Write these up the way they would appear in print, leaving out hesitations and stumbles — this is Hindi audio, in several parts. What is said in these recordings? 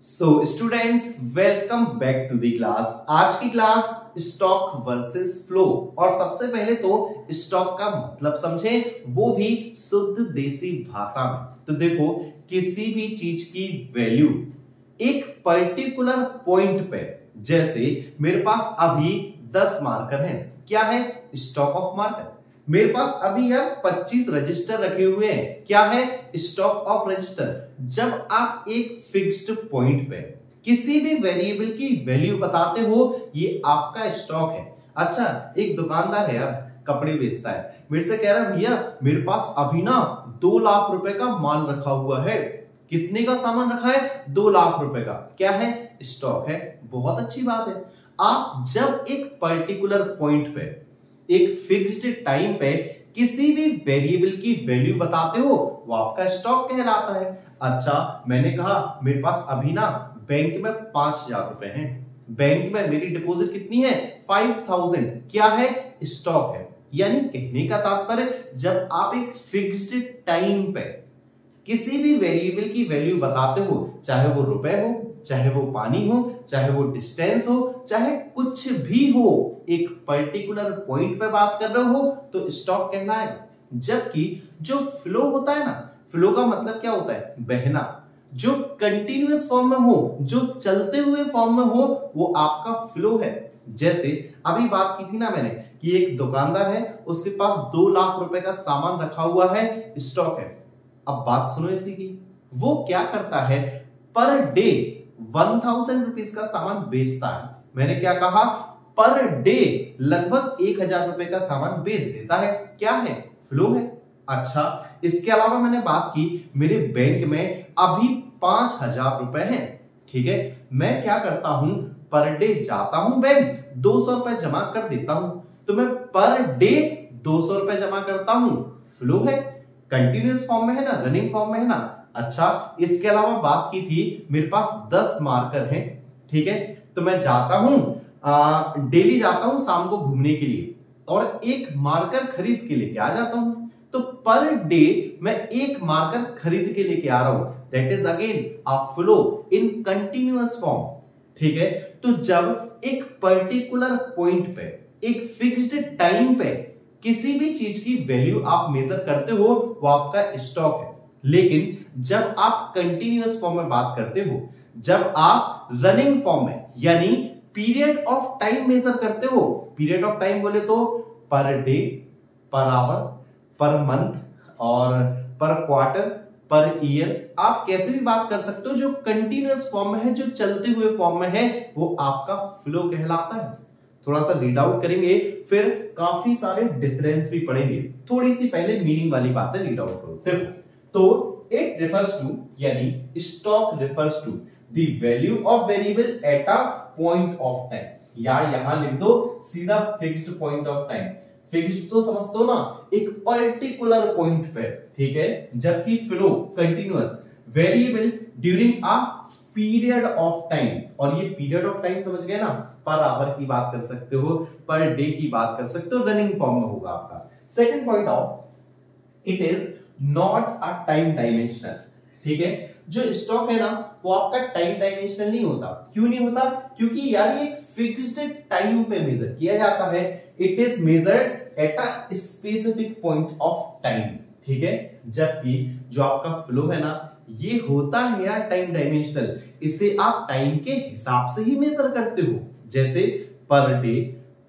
Students welcome back to the class. आज की क्लास स्टॉक वर्सेस फ्लो। और सबसे पहले तो स्टॉक का मतलब समझें, वो भी शुद्ध देसी भाषा में। तो देखो, किसी भी चीज की वैल्यू एक पर्टिकुलर पॉइंट पे, जैसे मेरे पास अभी 10 मार्कर हैं, क्या है? Stock of marker. मेरे पास अभी यार 25 रजिस्टर रखे हुए हैं, क्या है? Stock of register. जब आप एक फिक्स्ड पॉइंट पे किसी भी वेरिएबल की वैल्यू बताते हो, ये आपका स्टॉक है। अच्छा, एक दुकानदार है यार, कपड़े बेचता है, मेरे से कह रहा है भैया मेरे पास अभी ना 2 लाख रुपए का माल रखा हुआ है। कितने का सामान रखा है? 2 लाख रुपए का। क्या है? स्टॉक है। बहुत अच्छी बात है। आप जब एक पर्टिकुलर पॉइंट पे, एक फिक्स्ड टाइम पे किसी भी वेरिएबल की वैल्यू बताते हो, वो आपका स्टॉक कहलाता है। अच्छा, मैंने कहा मेरे पास अभी ना बैंक में 5000 रुपए हैं, बैंक में मेरी डिपॉजिट कितनी है? 5000। क्या है? स्टॉक है। यानी कहने का तात्पर्य, जब आप एक फिक्स्ड टाइम पे किसी भी वेरिएबल की वैल्यू बताते हो, चाहे वो रुपए हो, चाहे वो पानी हो, चाहे वो डिस्टेंस हो, चाहे कुछ भी हो, एक पर्टिकुलर पॉइंट पे बात कर रहे हो तो स्टॉक कहलाएगा। जबकि जो फ्लो होता है ना, फ्लो का मतलब क्या होता है? बहना। जो कंटिन्यूअस फॉर्म में हो, जो चलते हुए फॉर्म में हो, वो आपका फ्लो है। जैसे अभी बात की थी ना मैंने कि एक दुकानदार है, उसके पास 2 लाख रुपए का सामान रखा हुआ है, स्टॉक है। अब बात सुनो इसी की, वो क्या करता है? पर डे 1000 रुपीज का सामान बेचता है। मैंने क्या कहा? पर डे लगभग 1000 रुपए का सामान बेच देता है। क्या है? फ्लो है। अच्छा, इसके अलावा मैंने बात की मेरे बैंक में अभी 5000 रुपए हैं, ठीक है। मैं क्या करता हूं? पर डे जाता हूं बैंक, 200 रुपए जमा कर देता हूं। तो मैं पर डे 200 रुपए जमा करता हूं, फ्लो है। कंटिन्यूअस फॉर्म में है ना, रनिंग फॉर्म में है ना। अच्छा, इसके अलावा बात की थी मेरे पास 10 मार्कर हैं, ठीक है। तो मैं जाता हूं, डेली जाता हूं शाम को घूमने के लिए, और एक मार्कर खरीद के लेके आ जाता हूं। तो पर डे मैं एक मार्कर खरीद के लेके आ रहा हूं, that is again a flow in continuous form, ठीक है। तो जब एक पर्टिकुलर पॉइंट पे, एक फिक्स्ड टाइम पे किसी भी चीज की वैल्यू आप मेजर करते हो, वो आपका स्टॉक है। लेकिन जब आप कंटिन्यूअस फॉर्म में बात करते हो, जब आप रनिंग फॉर्म में यानी पीरियड ऑफ टाइम मेजर करते हो, पीरियड ऑफ टाइम बोले तो per day, per hour, per month और पर क्वार्टर, पर ईयर, आप कैसे भी बात कर सकते हो। जो कंटिन्यूअस फॉर्म में है, जो चलते हुए फॉर्म में है, वो आपका फ्लो कहलाता है। थोड़ा सा रीड आउट करेंगे, फिर काफी सारे डिफरेंस भी पढ़ेंगे। थोड़ी सी पहले मीनिंग वाली बातें रीड आउट करो। देखो, तो इट रिफर्स टू, यानी stock refers to the value of variable at a point of time. या यहां लिख दो सीधा fixed point of time. Fixed तो समझते हो ना, एक पर्टिकुलर पॉइंट पे, ठीक है। जबकि flow continuous, variable during a period of time. और ये पीरियड ऑफ टाइम समझ गए ना, पर आवर की बात कर सकते हो, पर डे की बात कर सकते हो, रनिंग फॉर्म में होगा आपका। सेकंड पॉइंट आओ, it is not a time dimensional, ठीक है। जो स्टॉक है ना, वो आपका टाइम डायमेंशनल नहीं होता। क्यों नहीं होता? क्योंकि यार ये एक फिक्स्ड टाइम पे मेजर किया जाता है। It is measured at a specific point of time, ठीक है। जबकि जो आपका फ्लो है ना, ये होता है यार टाइम डायमेंशनल। इसे आप टाइम के हिसाब से ही मेजर करते हो, जैसे per day,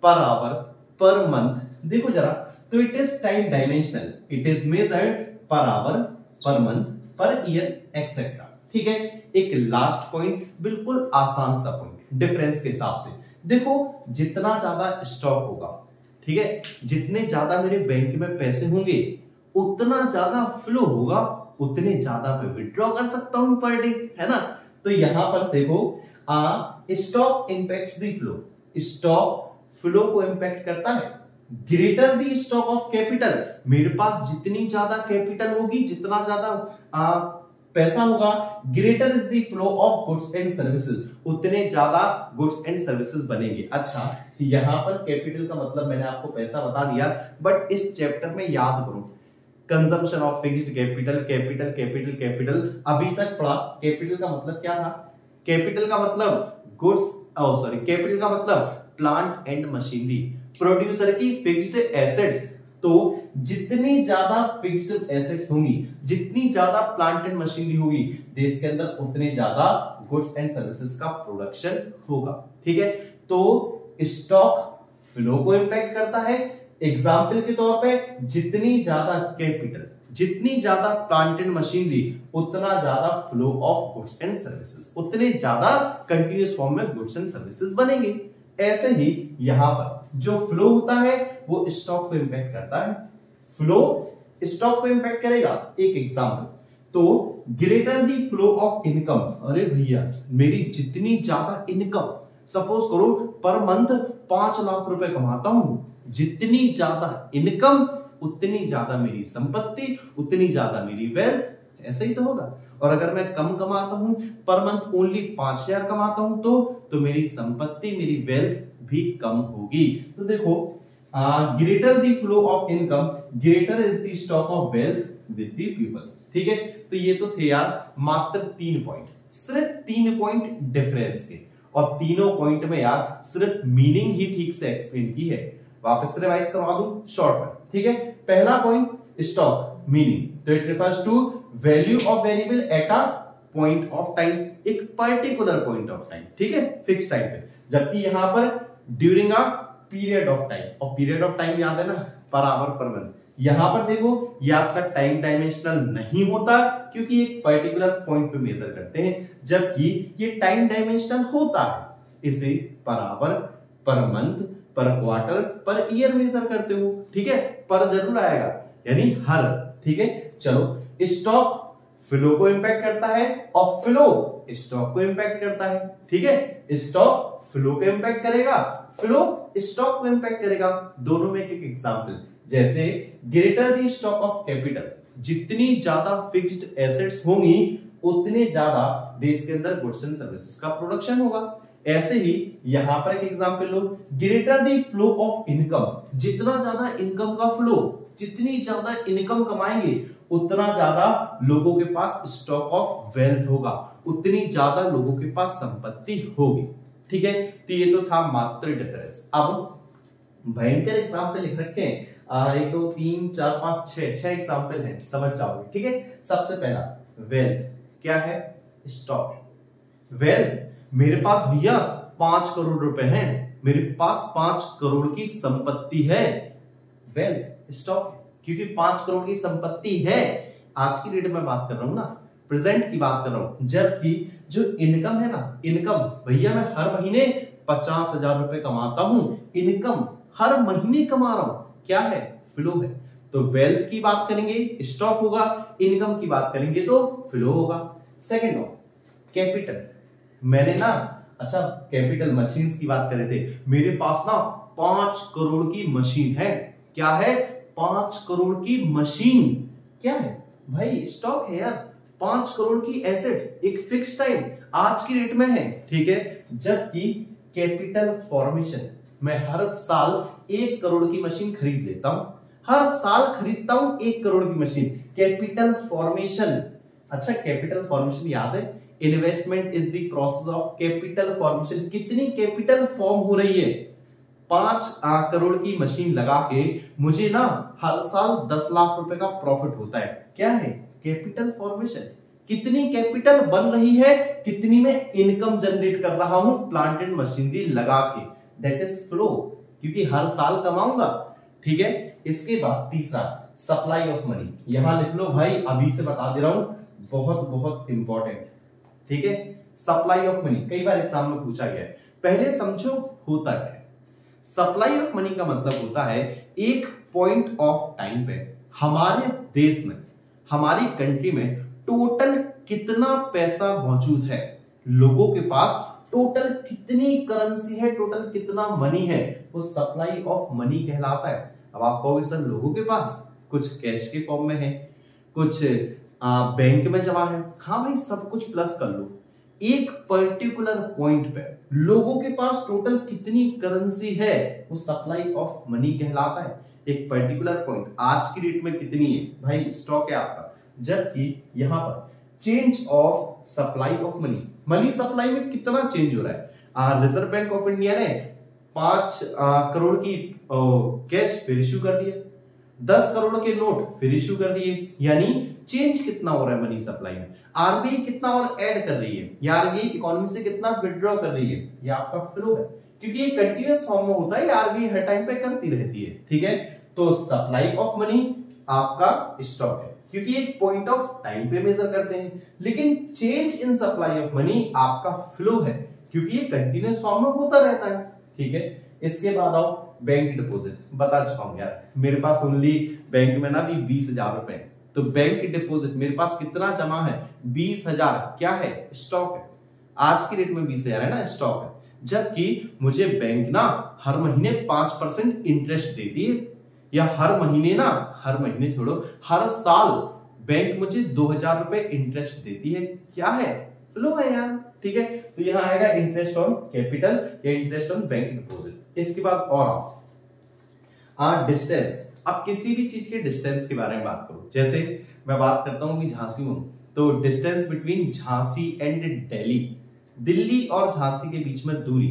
per hour, per month. देखो जरा, तो it is time dimensional, it is measured per hour, per month, per year etcetera, ठीक है। एक लास्ट पॉइंट, बिल्कुल आसान सा पॉइंट, डिफरेंस के हिसाब से। देखो, जितना ज्यादा स्टॉक होगा, ठीक है, जितने ज्यादा मेरे बैंक में पैसे होंगे, उतना ज्यादा फ्लो होगा, उतने ज्यादा मैं विड्रॉ कर सकता हूं पर डे, है ना। तो यहां पर देखो, stock impacts the flow. Stock flow को इंपैक्ट करता है। Greater the stock of capital, मेरे पास जितनी ज्यादा कैपिटल होगी, जितना ज्यादा पैसा होगा, greater is the flow of goods and services, उतने ज्यादा गुड्स एंड सर्विसेज बनेंगे। अच्छा, यहां पर कैपिटल का मतलब मैंने आपको पैसा बता दिया, बट इस चैप्टर में याद करो, consumption of fixed capital, capital capital capital, अभी तक पढ़ा। कैपिटल का मतलब क्या था? कैपिटल का मतलब गुड्स, कैपिटल का मतलब प्लांट एंड मशीनरी। प्रोड्यूसर की फिक्स्ड एसेट्स, तो जितनी ज्यादा फिक्स्ड एसेट्स होंगी, जितनी ज्यादा प्लांट एंड मशीनरी होगी देश के अंदर, उतने ज्यादा गुड्स एंड सर्विसेज का प्रोडक्शन होगा। ठीक है, तो स्टॉक फ्लो को इंपैक्ट करता है। एग्जाम्पल के तौर पे जितनी ज्यादा कैपिटल, जितनी ज्यादा प्लांट एंड मशीनरी, उतना ज्यादा flow of goods and services, उतने ज्यादा कंटिन्यूअस फॉर्म में गुड्स एंड सर्विसेज बनेंगे। ऐसे ही यहां पर जो फ्लो होता है वो स्टॉक को इंपैक्ट करता है। फ्लो स्टॉक को इंपैक्ट करेगा। एक एग्जांपल, तो greater the flow of income, अरे भैया मेरी जितनी ज्यादा इनकम, सपोज करो पर मंथ 5 लाख रुपए कमाता हूं, जितनी ज्यादा इनकम उतनी ज्यादा मेरी संपत्ति, उतनी ज्यादा मेरी वेल्थ, ऐसा ही तो होगा। और अगर मैं कम कमाता हूं, पर मंथ ओनली 5,000 कमाता हूं, तो मेरी संपत्ति, मेरी वेल्थ भी कम होगी। तो देखो, greater the flow of income, greater is the stock of wealth with the people. ठीक है, तो ये तो थे यार मात्र 3 पॉइंट, सिर्फ 3 पॉइंट डिफरेंस के, और तीनों पॉइंट में यार सिर्फ मीनिंग ही ठीक से एक्सप्लेन की है। वापस रिवाइज करवा दूं शॉर्ट में। ठीक है, पहला पॉइंट स्टॉक मीनिंग, तो it refers to value of variable at a point of time, एक पर्टिकुलर पॉइंट ऑफ टाइम। ठीक है, फिक्स टाइम पे, जबकि यहां पर during a period of time, और पीरियड ऑफ टाइम याद है ना, पर आवर पर मंथ। यहां पर देखो ये आपका टाइम डायमेंशनल नहीं होता, क्योंकि एक पर्टिकुलर पॉइंट पे मेजर करते हैं, जबकि ये टाइम डायमेंशनल होता है। इसे पर आवर, पर मंथ, पर क्वार्टर, पर ईयर मेजर करते हो। ठीक है, पर जरूर आएगा, यानी हर। ठीक है, चलो, स्टॉक फ्लो को इंपैक्ट करता है और फ्लो स्टॉक को इंपैक्ट करता है। ठीक है, स्टॉक फ्लो को इंपैक्ट करेगा, फ्लो स्टॉक को इंपैक्ट करेगा। दोनों में एक एग्जांपल, जैसे greater the stock of capital, जितनी ज्यादा फिक्स्ड एसेट्स होंगी उतने ज्यादा देश के अंदर गुड्स एंड सर्विसेज का प्रोडक्शन होगा। ऐसे ही यहां पर एक example low, greater the flow of income, जितना ज्यादा इनकम का फ्लो, जितनी ज्यादा इनकम कमाएंगे उतना ज्यादा लोगों के पास स्टॉक ऑफ वेल्थ होगा, उतनी ज्यादा लोगों के पास संपत्ति होगी। ठीक है, तो ये तो था मात्र डिफरेंस। अब भयंकर एग्जांपल लिख रखे हैं, 1 2 3 4 5 6 एग्जांपल हैं, समझ जाओगे। ठीक है, सबसे पहला वेल्थ क्या है? स्टॉक। वेल्थ, मेरे पास भैया 5 करोड़ रुपए हैं, मेरे पास 5 करोड़ की संपत्ति है, वेल्थ स्टॉक, क्योंकि 5 करोड़ की संपत्ति है। आज की डेट में बात कर रहा हूं ना, प्रेजेंट की बात कर रहा हूं। जबकि जो इनकम है ना, इनकम भैया मैं हर महीने 50,000 रुपए कमाता हूं, इनकम हर महीने कमा रहा हूं, क्या है? फ्लो है। तो वेल्थ की बात करेंगे स्टॉक होगा, इनकम की बात करेंगे तो फ्लो होगा। सेकेंड कैपिटल, मैंने ना, अच्छा कैपिटल मशीन्स की बात कर रहे थे, मेरे पास ना 5 करोड़ की मशीन है। क्या है? 5 करोड़ की मशीन। क्या है भाई? स्टॉक है यार। 5 करोड़ की एसेट, एक फिक्स टाइम आज की डेट में है। ठीक है, जबकि कैपिटल फॉर्मेशन, मैं हर साल 1 करोड़ की मशीन खरीद लेता हूं, हर साल खरीदता हूं 1 करोड़ की मशीन। कैपिटल फॉर्मेशन, अच्छा कैपिटल फॉर्मेशन याद है, investment is the process of capital formation. कितनी कैपिटल फॉर्म हो रही है? 5 करोड़ की मशीन लगा के मुझे ना हर साल 10 लाख रुपए का प्रॉफिट होता है। क्या है? Capital formation. कितनी कैपिटल बन रही है, कितनी में इनकम जनरेट कर रहा हूं प्लांट एंड मशीनरी लगा के, दैट इज फ्लो, क्योंकि हर साल कमाऊंगा। ठीक है, इसके बाद तीसरा सप्लाई ऑफ मनी, यहां लिख लो भाई, अभी से बता दे रहा हूं, बहुत बहुत इंपॉर्टेंट। ठीक है, सप्लाई ऑफ मनी कई बार एग्जाम में पूछा गया है। पहले समझो होता क्या है। सप्लाई ऑफ मनी का मतलब होता है एक पॉइंट ऑफ टाइम पे हमारे देश में, हमारी कंट्री में टोटल कितना पैसा मौजूद है, लोगों के पास टोटल कितनी करेंसी है, टोटल कितना मनी है, वो सप्लाई ऑफ मनी कहलाता है। अब आप कहोगे सर लोगों के पास कुछ कैश के फॉर्म में है, कुछ बैंक में जमा है। हाँ भाई, सब कुछ प्लस कर लो, एक पर्टिकुलर पॉइंट पे लोगों के पास टोटल कितनी करेंसी है वो सप्लाई ऑफ मनी कहलाता है। एक पर्टिकुलर पॉइंट आज की डेट में कितनी है भाई, स्टॉक है आपका। जबकि यहां पर change of supply of money. Money supply में कितना चेंज हो रहा है। रिजर्व बैंक ऑफ इंडिया ने 5 करोड़ की कैश फिर इश्यू कर दिया, 10 करोड़ के नोट फिर इश्यू कर दिए, यानी चेंज कितना हो रहा है मनी सप्लाई में। आरबीआई कितना और ऐड कर रही है, या आरबीआई इकोनॉमी से कितना विथड्रॉ कर रही है, ये आपका फ्लो है, क्योंकि ये कंटीन्यूअस फॉर्म में होता है, आरबीआई हर टाइम पे करती रहती है। ठीक है, तो सप्लाई ऑफ मनी आपका स्टॉक है, क्योंकि एक पॉइंट ऑफ टाइम पे मेजर करते हैं, लेकिन change in supply of money आपका फ्लो है, क्योंकि ये कंटीन्यूअस फॉर्म में होता रहता है। ठीक है, इसके बाद आओ बैंक डिपॉजिट। बता चुका हूं यार, मेरे पास ओनली बैंक में ना भी 20,000 रुपए, तो बैंक डिपॉजिट मेरे पास कितना जमा है, 20,000। क्या है, स्टॉक है। आज की रेट में 20,000 है ना, स्टॉक है। जबकि मुझे बैंक ना हर महीने 5% इंटरेस्ट देती है, या हर महीने छोड़ो, हर साल बैंक मुझे 2,000 रुपए इंटरेस्ट देती है। क्या है, फ्लो है यार। ठीक है, तो यहां आएगा इंटरेस्ट ऑन कैपिटल या इंटरेस्ट ऑन बैंक डिपॉजिट। इसके बाद और डिस्टेंस। अब किसी भी चीज के डिस्टेंस के बारे में बात करो, जैसे मैं बात करता हूं कि झांसी हूं, तो distance between Jhansi and Delhi, Delhi और झांसी के बीच में दूरी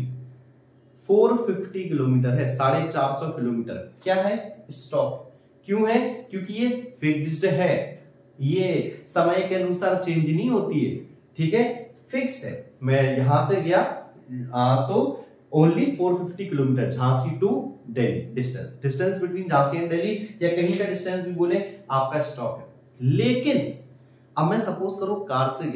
450 किलोमीटर है, 450 किलोमीटर। क्या है, स्टॉक। क्यों है, क्योंकि ये फिक्स्ड है, ये समय के अनुसार चेंज नहीं होती है। ठीक है, फिक्स्ड है। मैं यहां से गया तो only 450 kilometre Jhansi to Delhi distance between Jhansi and Delhi, या कहीं का डिस्टेंस भी बोले, आपका स्टॉक है। लेकिन अब मैं सपोज करो कार से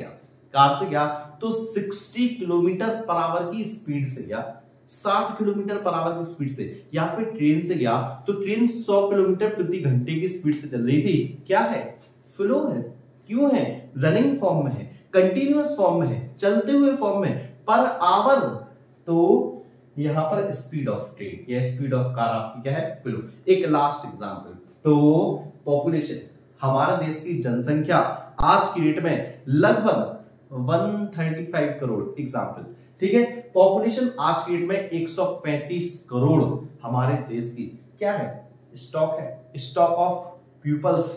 गया तो 60 किलोमीटर पर आवर की स्पीड से गया, 60 किलोमीटर पर आवर की स्पीड से, या फिर ट्रेन से गया तो ट्रेन 100 किलोमीटर प्रति घंटे की स्पीड से चल रही थी। क्या है, फ्लो है। क्यों है, रनिंग फॉर्म में है, कंटिन्यूअस फॉर्म में है, चलते हुए फॉर्म में, पर आवर। तो यहां पर स्पीड ऑफ ट्रेन या स्पीड ऑफ कार आपकी क्या है, फ्लो। एक लास्ट एग्जांपल, तो पॉपुलेशन, हमारे देश की जनसंख्या आज की डेट में लगभग 135 करोड़ एग्जांपल। ठीक है, पॉपुलेशन आज की डेट में 135 करोड़ हमारे देश की। क्या है, स्टॉक है, स्टॉक ऑफ पीपल्स,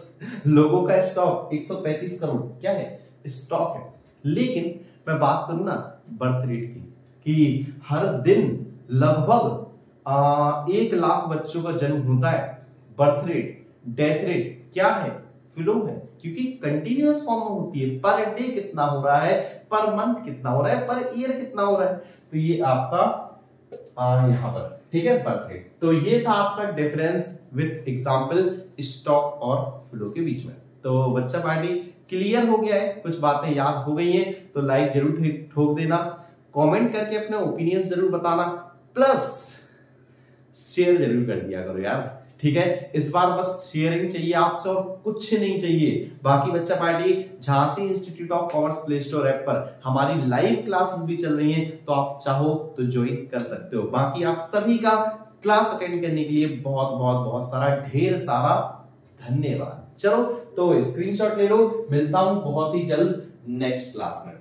लोगों का स्टॉक 135 करोड़। क्या है, स्टॉक है। लेकिन मैं बात करूं ना बर्थ रेट की, कि हर दिन लगभग 1 लाख बच्चों का जन्म होता है। बर्थ रेट, डेथ रेट क्या है, फ्लो है, क्योंकि कंटिन्यूअस फॉर्म में होती है। पर डे कितना हो रहा है, पर मंथ कितना हो रहा है, पर ईयर कितना हो रहा है, तो ये आपका यहां पर। ठीक है, बर्थ रेट। तो ये था आपका डिफरेंस विथ एग्जांपल स्टॉक और फ्लो के बीच में। तो बच्चा पार्टी क्लियर हो गया है, कुछ बातें याद हो गई हैं, तो लाइक जरूर ठोक देना, कमेंट करके अपने ओपिनियंस जरूर बताना, प्लस शेयर जरूर कर दिया करो यार। ठीक है, इस बार बस शेयरिंग चाहिए आपसे और कुछ नहीं चाहिए। बाकी बच्चा party Jhansi institute of commerce play store app पर हमारी लाइव क्लासेस भी चल रही हैं, तो आप चाहो तो ज्वाइन कर सकते हो। बाकी आप सभी का क्लास अटेंड करने के लिए बहुत बहुत बहुत सारा ढेर सारा धन्यवाद। चलो तो स्क्रीनशॉट ले लो, मिलता हूं बहुत ही जल्द नेक्स्ट क्लास में।